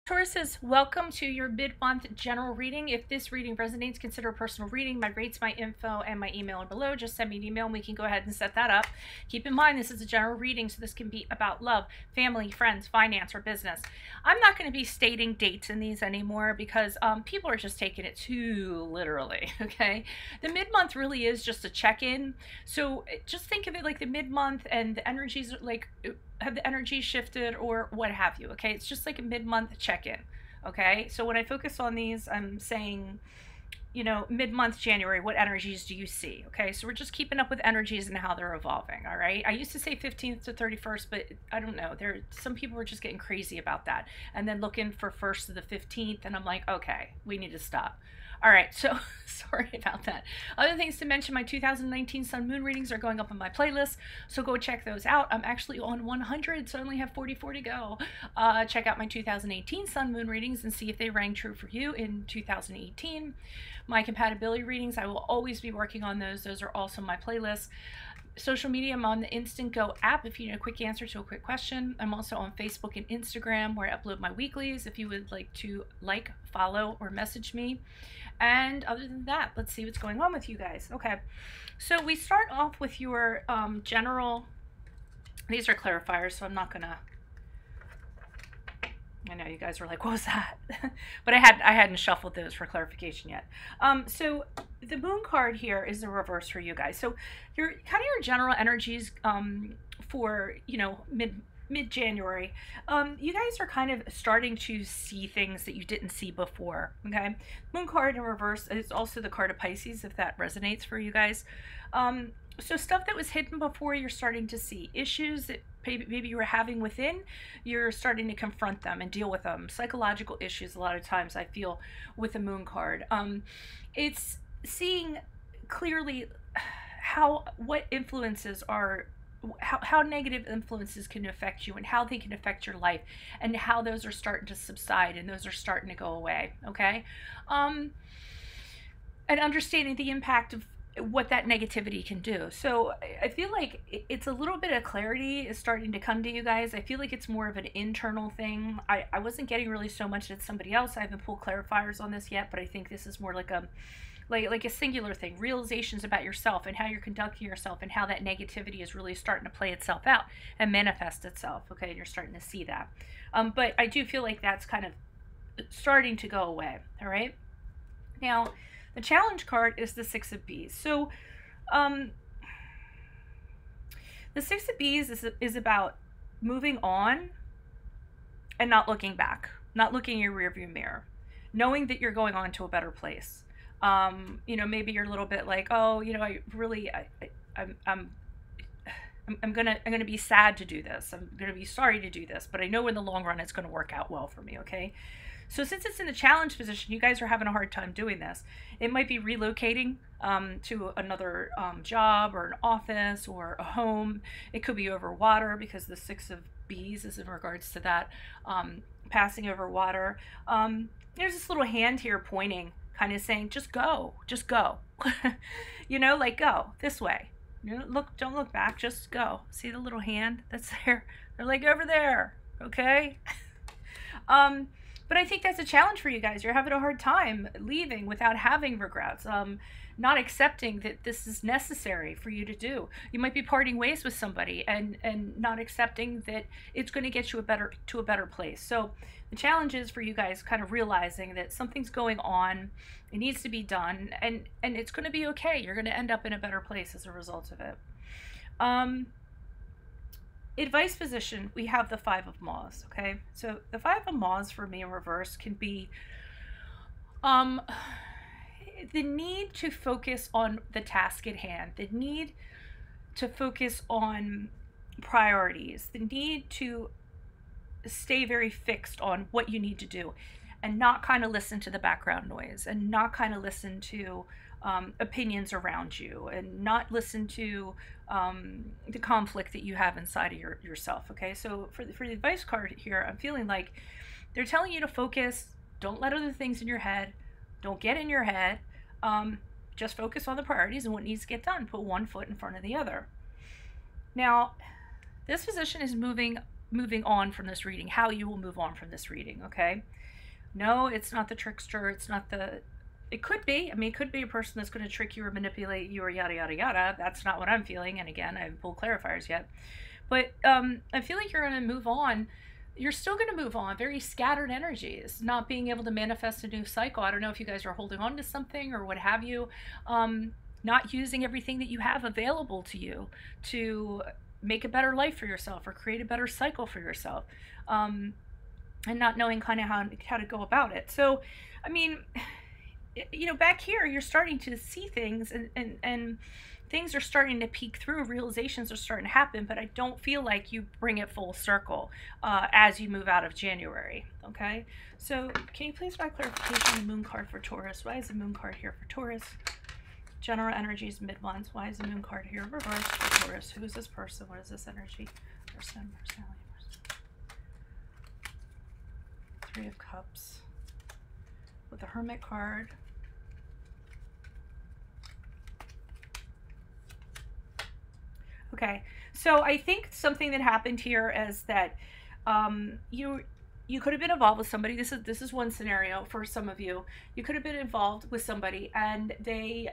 Tauruses, welcome to your mid-month general reading. If this reading resonates, consider a personal reading. My rates, my info, and my email are below. Just send me an email and we can go ahead and set that up. Keep in mind, this is a general reading, so this can be about love, family, friends, finance, or business. I'm not going to be stating dates in these anymore because people are just taking it too literally, okay? The mid-month really is just a check-in. So just think of it like the mid-month and the energies like have the energy shifted or what have you, okay? It's just like a mid-month check-in, okay? So when I focus on these, I'm saying, you know, mid-month January, what energies do you see, okay? So we're just keeping up with energies and how they're evolving, all right? I used to say 15th to 31st, but I don't know. Some people were just getting crazy about that and then looking for 1st to the 15th, and I'm like, okay, we need to stop. All right, so sorry about that. Other things to mention, my 2019 Sun Moon readings are going up on my playlist, so go check those out. I'm actually on 100, so I only have 44 to go. Check out my 2018 Sun Moon readings and see if they rang true for you in 2018. My compatibility readings, I will always be working on those. Those are also my playlist. Social media, I'm on the Instant Go app if you need a quick answer to a quick question. I'm also on Facebook and Instagram where I upload my weeklies if you would like to follow, or message me. And other than that, let's see what's going on with you guys. Okay, so we start off with your general, these are clarifiers, so I'm not gonna, I know you guys were like, what was that? But I hadn't shuffled those for clarification yet. So the moon card here is the reverse for you guys. So your kind of your general energies for, you know, mid-January, you guys are kind of starting to see things that you didn't see before, okay? Moon card in reverse is also the card of Pisces, if that resonates for you guys. So stuff that was hidden before, you're starting to see. Issues that maybe you were having within, you're starting to confront them and deal with them. Psychological issues, a lot of times I feel with the moon card. It's seeing clearly what influences are, how negative influences can affect you and how they can affect your life, and how those are starting to subside and those are starting to go away, okay? And understanding the impact of what that negativity can do. So I feel like it's a little bit of clarity is starting to come to you guys. I feel like it's more of an internal thing. I wasn't getting really so much at somebody else. I haven't pulled clarifiers on this yet, but I think this is more like a singular thing, realizations about yourself and how you're conducting yourself and how that negativity is really starting to play itself out and manifest itself, okay? And you're starting to see that. But I do feel like that's kind of starting to go away, all right? Now, the challenge card is the Six of Bees. So the Six of Bees is about moving on and not looking back, not looking in your rearview mirror, knowing that you're going on to a better place. You know, maybe you're a little bit like, oh, you know, I'm gonna be sad to do this. I'm gonna be sorry to do this, but I know in the long run it's gonna work out well for me, okay? So since it's in the challenge position, you guys are having a hard time doing this. It might be relocating to another job or an office or a home. It could be over water because the Six of Bees is in regards to that, passing over water. There's this little hand here pointing, kind of saying, just go, you know, like go this way. You know, don't look back, just go. See the little hand that's there? They're like over there, okay? But I think that's a challenge for you guys. You're having a hard time leaving without having regrets, not accepting that this is necessary for you to do. You might be parting ways with somebody and not accepting that it's going to get you to a better place. So the challenge is for you guys kind of realizing that something's going on, it needs to be done, and it's going to be okay. You're going to end up in a better place as a result of it. Advice position, we have the Five of Maws, okay? So the Five of Maws for me in reverse can be the need to focus on the task at hand, the need to focus on priorities, the need to stay very fixed on what you need to do and not kind of listen to the background noise and not kind of listen to opinions around you and not listen to the conflict that you have inside of yourself, okay? So for the advice card here, I'm feeling like they're telling you to focus, don't let other things in your head, don't get in your head, just focus on the priorities and what needs to get done. Put one foot in front of the other. Now, this position is moving moving on from this reading, how you will move on from this reading, okay? No, it's not the trickster. It's not the... It could be. I mean, it could be a person that's going to trick you or manipulate you or yada, yada, yada. That's not what I'm feeling. And again, I haven't pulled clarifiers yet. But I feel like you're going to move on. You're still going to move on. Very scattered energies. Not being able to manifest a new cycle. I don't know if you guys are holding on to something or what have you. Not using everything that you have available to you to make a better life for yourself or create a better cycle for yourself. And not knowing kind of how to go about it. So, I mean... You know, back here, you're starting to see things and things are starting to peek through. Realizations are starting to happen, but I don't feel like you bring it full circle as you move out of January, okay? So can you please provide clarification on the moon card for Taurus? Why is the moon card here for Taurus? General energies, mid-month. Why is the moon card here reversed for Taurus? Who is this person? What is this energy? Person, personality, person. 3 of Cups. With the Hermit card. Okay, so I think something that happened here is that you could have been involved with somebody. This is one scenario for some of you. You could have been involved with somebody and they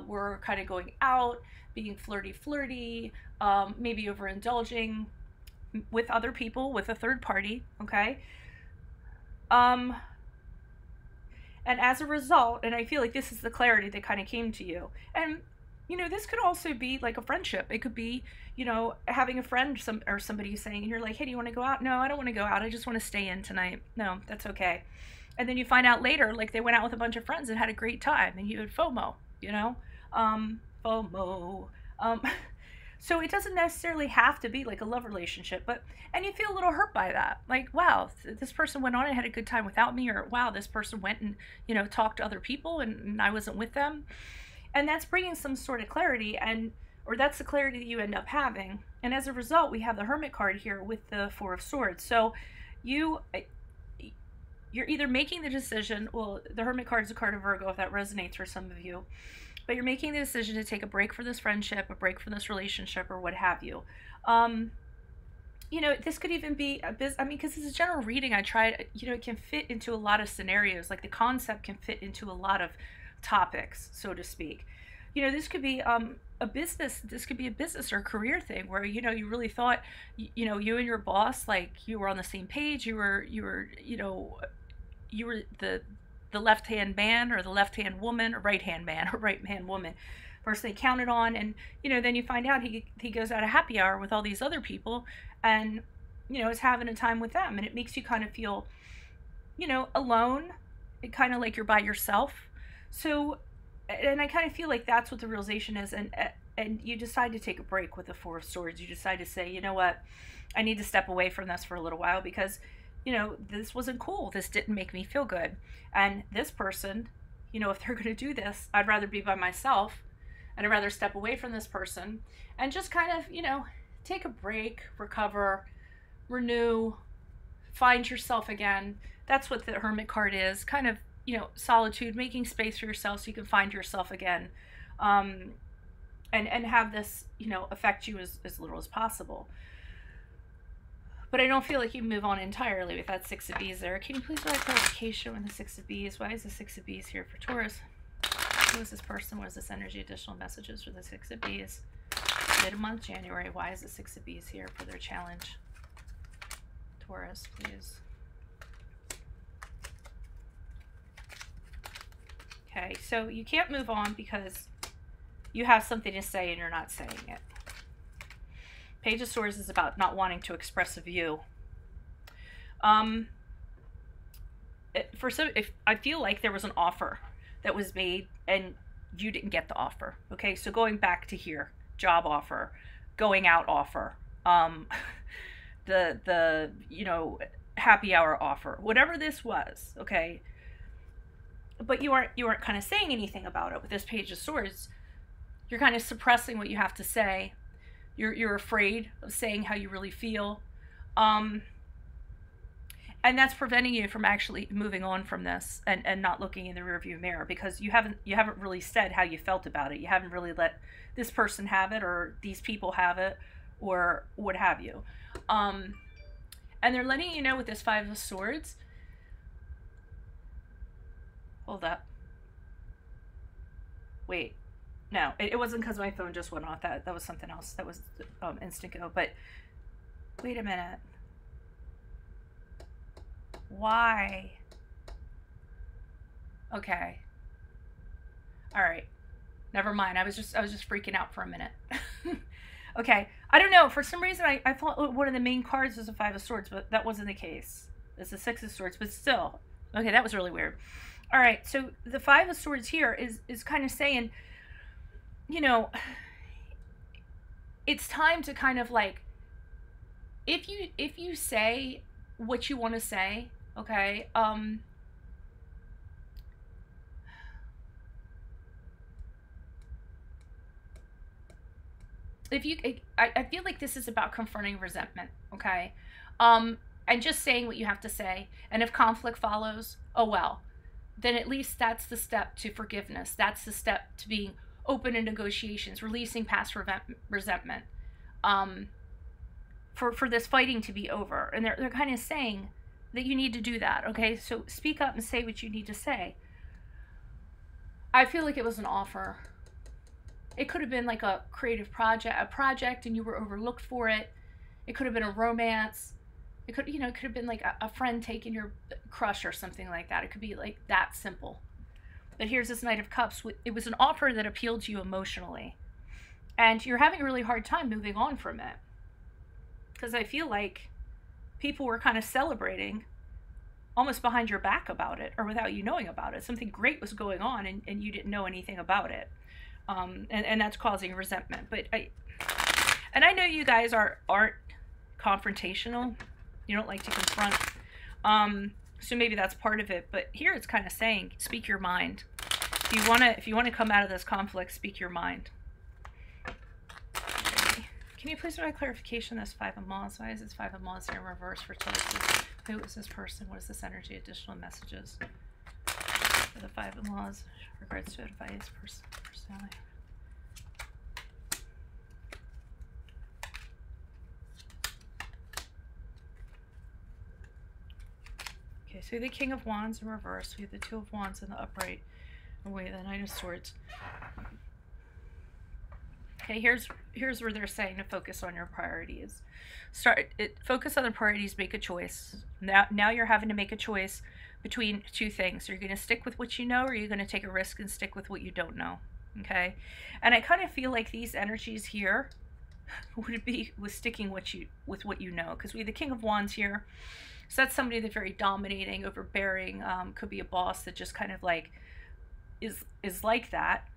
were kind of going out, being flirty, maybe overindulging with other people, with a third party, okay? And as a result, and I feel like this is the clarity that kind of came to you. And, you know, this could also be like a friendship. It could be, you know, having a friend or somebody saying, and you're like, hey, do you want to go out? No, I don't want to go out. I just want to stay in tonight. No, that's okay. And then you find out later, like they went out with a bunch of friends and had a great time. And you had FOMO, you know, FOMO. So it doesn't necessarily have to be like a love relationship, and you feel a little hurt by that. Like, wow, this person went on and had a good time without me, or wow, this person went and, you know, talked to other people and I wasn't with them. And that's bringing some sort of clarity, or that's the clarity that you end up having. And as a result, we have the Hermit card here with the 4 of Swords. So you're either making the decision, well, the Hermit card is a card of Virgo, if that resonates for some of you, but you're making the decision to take a break for this friendship, a break from this relationship, or what have you. You know, this could even be a business. I mean, because it's a general reading, I tried, you know, it can fit into a lot of scenarios. Like the concept can fit into a lot of topics, so to speak. You know, this could be a business. This could be a business or a career thing where, you know, you really thought, you know, you and your boss, like you were on the same page. You were, you know, you were the left-hand man or the left-hand woman, or right-hand man or right-hand woman person they counted on. And, you know, then you find out he goes out a happy hour with all these other people and, you know, is having a time with them. And it makes you kind of feel, you know, alone. It kind of like you're by yourself. So, and I kind of feel like that's what the realization is. And you decide to take a break with the 4 of Swords. You decide to say, you know what, I need to step away from this for a little while because, you know, this wasn't cool. This didn't make me feel good. And this person, you know, if they're going to do this, I'd rather be by myself and I'd rather step away from this person and just kind of, you know, take a break, recover, renew, find yourself again. That's what the Hermit card is. Kind of, you know, solitude, making space for yourself so you can find yourself again. And have this, you know, affect you as little as possible. But I don't feel like you move on entirely with that 6 of Bees there. Can you please provide clarification on the 6 of Bees? Why is the 6 of Bees here for Taurus? Who is this person? What is this energy? Additional messages for the 6 of Bees. Mid-month January. Why is the 6 of Bees here for their challenge? Taurus, please. Okay, so you can't move on because you have something to say and you're not saying it. Page of Swords is about not wanting to express a view. If I feel like there was an offer that was made and you didn't get the offer. Okay, so going back to here, job offer, going out offer, the you know, happy hour offer, whatever this was. Okay, but you aren't kind of saying anything about it with this Page of Swords. You're kind of suppressing what you have to say. You're afraid of saying how you really feel. And that's preventing you from actually moving on from this and not looking in the rearview mirror because you haven't really said how you felt about it. You haven't really let this person have it or these people have it or what have you. And they're letting you know with this Five of Swords. Hold up. Wait. No, it wasn't because my phone just went off. That was something else. That was instant go. But wait a minute. Why? Okay. All right. Never mind. I was just freaking out for a minute. Okay. I don't know. For some reason, I thought one of the main cards was a Five of Swords, but that wasn't the case. It's a Six of Swords, but still. Okay, that was really weird. All right. So the Five of Swords here is kind of saying, you know, it's time to kind of like, if you say what you want to say, okay, I feel like this is about confronting resentment, okay, and just saying what you have to say, and if conflict follows, oh well, then at least that's the step to forgiveness. That's the step to being open in negotiations, releasing past resentment, for this fighting to be over. And they're kind of saying that you need to do that, okay? So speak up and say what you need to say. I feel like it was an offer. It could have been like a creative project, and you were overlooked for it. It could have been a romance. It could, it could have been like a friend taking your crush or something like that. It could be like that simple. But here's this Knight of Cups. It was an offer that appealed to you emotionally. And you're having a really hard time moving on from it. Because I feel like people were kind of celebrating almost behind your back about it, or without you knowing about it. Something great was going on, and you didn't know anything about it. And that's causing resentment. But I know you guys aren't confrontational. You don't like to confront. So maybe that's part of it. But here it's kind of saying, speak your mind. If you wanna come out of this conflict, speak your mind. Okay. Can you please provide clarification? This Five of Wands. Why is this Five of Wands here in reverse for Taurus? Who is this person? What is this energy? Additional messages for the Five of Wands regards to advice, personality. Okay, so the King of Wands in reverse. We have the Two of Wands in the upright. And we have the Knight of Swords. Okay, here's where they're saying to focus on your priorities. Focus on the priorities, make a choice. Now you're having to make a choice between two things. Are you going to stick with what you know, or are you going to take a risk and stick with what you don't know? Okay? And I kind of feel like these energies here would be with sticking with what you know, because we have the King of Wands here. So that's somebody that's very dominating, overbearing, could be a boss that just kind of like is like that.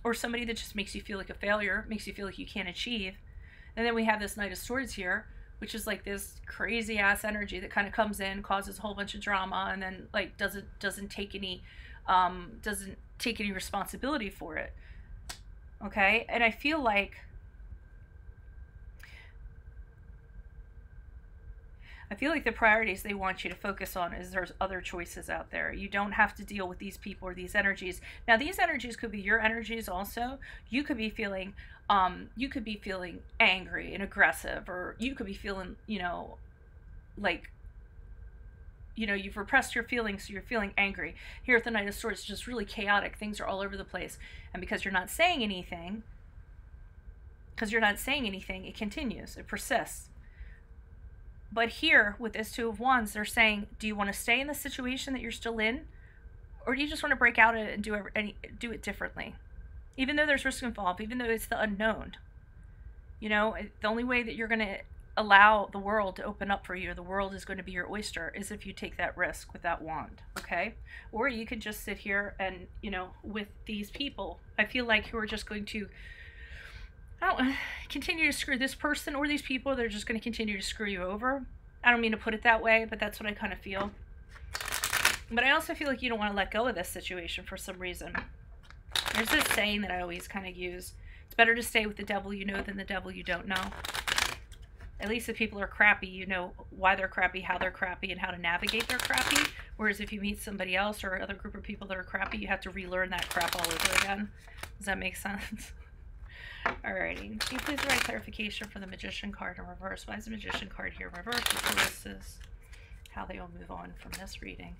Or somebody that just makes you feel like a failure, makes you feel like you can't achieve. And then we have this Knight of Swords here, which is like this crazy ass energy that kind of comes in, causes a whole bunch of drama, and then like doesn't take any responsibility for it. Okay? And I feel like the priorities they want you to focus on is there's other choices out there. You don't have to deal with these people or these energies. Now, these energies could be your energies also. You could be feeling angry and aggressive, or you could be feeling, like, you've repressed your feelings, so you're feeling angry. Here at the Knight of Swords, it's just really chaotic. Things are all over the place. And because you're not saying anything, it continues, it persists. But here, with this Two of Wands, they're saying, do you want to stay in the situation that you're still in? Or do you just want to break out and do it differently? Even though there's risk involved, even though it's the unknown. The only way that you're going to allow the world to open up for you, or the world is going to be your oyster, is if you take that risk with that wand, okay? Or you could just sit here and, with these people, I feel like, who are just going to continue to screw this person, or these people, they're just going to continue to screw you over. I don't mean to put it that way, but that's what I kind of feel. But I also feel like you don't want to let go of this situation for some reason. There's this saying that I always kind of use. It's better to stay with the devil you know than the devil you don't know. At least if people are crappy, you know why they're crappy, how they're crappy, and how to navigate their crappy. Whereas if you meet somebody else or another group of people that are crappy, you have to relearn that crap all over again. Does that make sense? Alrighty. Can you please provide clarification for the Magician card in reverse? Why is the Magician card here in reverse? This is how they will move on from this reading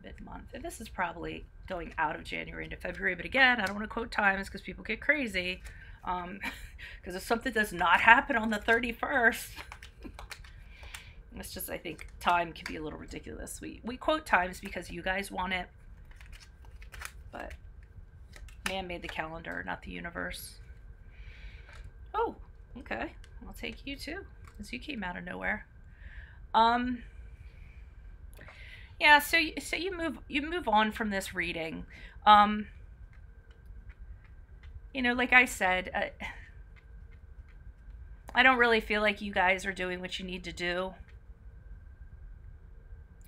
mid-month. And this is probably going out of January into February. But again, I don't want to quote times because people get crazy. Because if something does not happen on the 31st, it's just, I think time can be a little ridiculous. We quote times because you guys want it. But man made the calendar, not the universe. Oh, okay. I'll take you too, because you came out of nowhere. Yeah, so you move on from this reading. You know, like I said, I don't really feel like you guys are doing what you need to do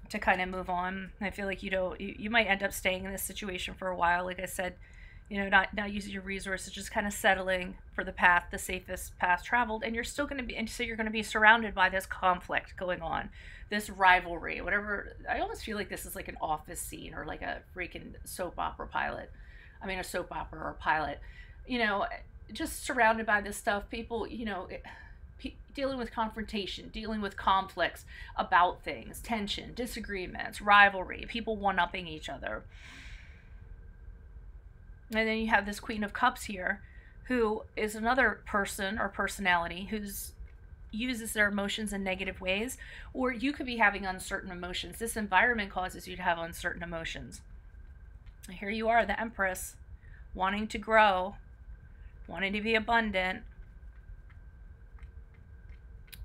to kind of move on. I feel like you might end up staying in this situation for a while. Like I said, you know, not using your resources, just kind of settling for the path, the safest path traveled, and you're still going to be, and so you're going to be surrounded by this conflict going on, this rivalry, whatever. I almost feel like this is like an office scene or like a freaking soap opera pilot. I mean, a soap opera or pilot, you know, just surrounded by this stuff. People, you know, dealing with confrontation, dealing with conflicts about things, tension, disagreements, rivalry, people one-upping each other. And then you have this Queen of Cups here, who is another person or personality who's uses their emotions in negative ways, or you could be having uncertain emotions. This environment causes you to have uncertain emotions. Here you are, the Empress, wanting to grow, wanting to be abundant,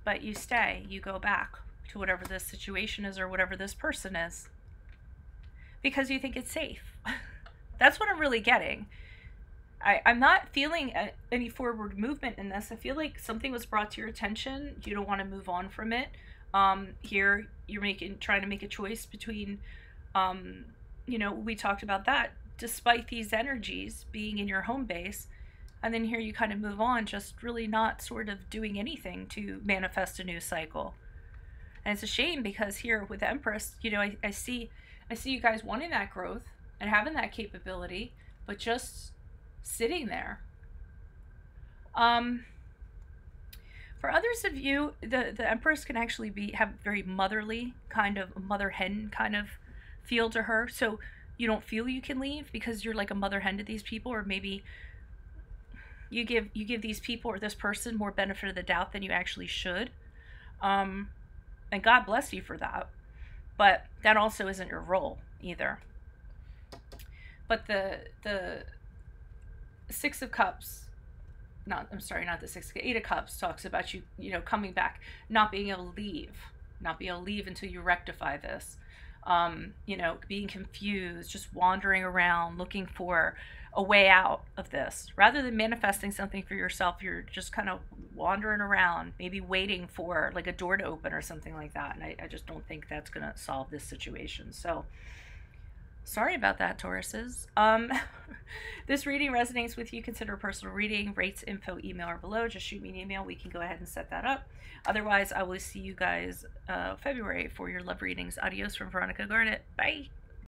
but you stay, you go back to whatever this situation is or whatever this person is, because you think it's safe. That's what I'm really getting. I'm not feeling any forward movement in this. I feel like something was brought to your attention. You don't want to move on from it. Here you're trying to make a choice between, you know, we talked about that. Despite these energies being in your home base, and then here you kind of move on, just really not sort of doing anything to manifest a new cycle. And it's a shame because here with the Empress, you know, I see you guys wanting that growth and having that capability, but just sitting there. For others of you, the Empress can actually have very motherly, kind of mother hen kind of feel to her. So you don't feel you can leave because you're like a mother hen to these people, or maybe you give these people or this person more benefit of the doubt than you actually should. And God bless you for that. But that also isn't your role either. But the Six of Cups, not the Six, Eight of Cups talks about you know, coming back, not being able to leave until you rectify this. You know, being confused, just wandering around, looking for a way out of this. Rather than manifesting something for yourself, you're just kind of wandering around, maybe waiting for like a door to open or something like that. And I just don't think that's going to solve this situation. So sorry about that, Tauruses. This reading resonates with you, consider a personal reading. Rates, info, email are below. Just shoot me an email. We can go ahead and set that up. Otherwise, I will see you guys February for your love readings. Adios from Veronica Garnet. Bye.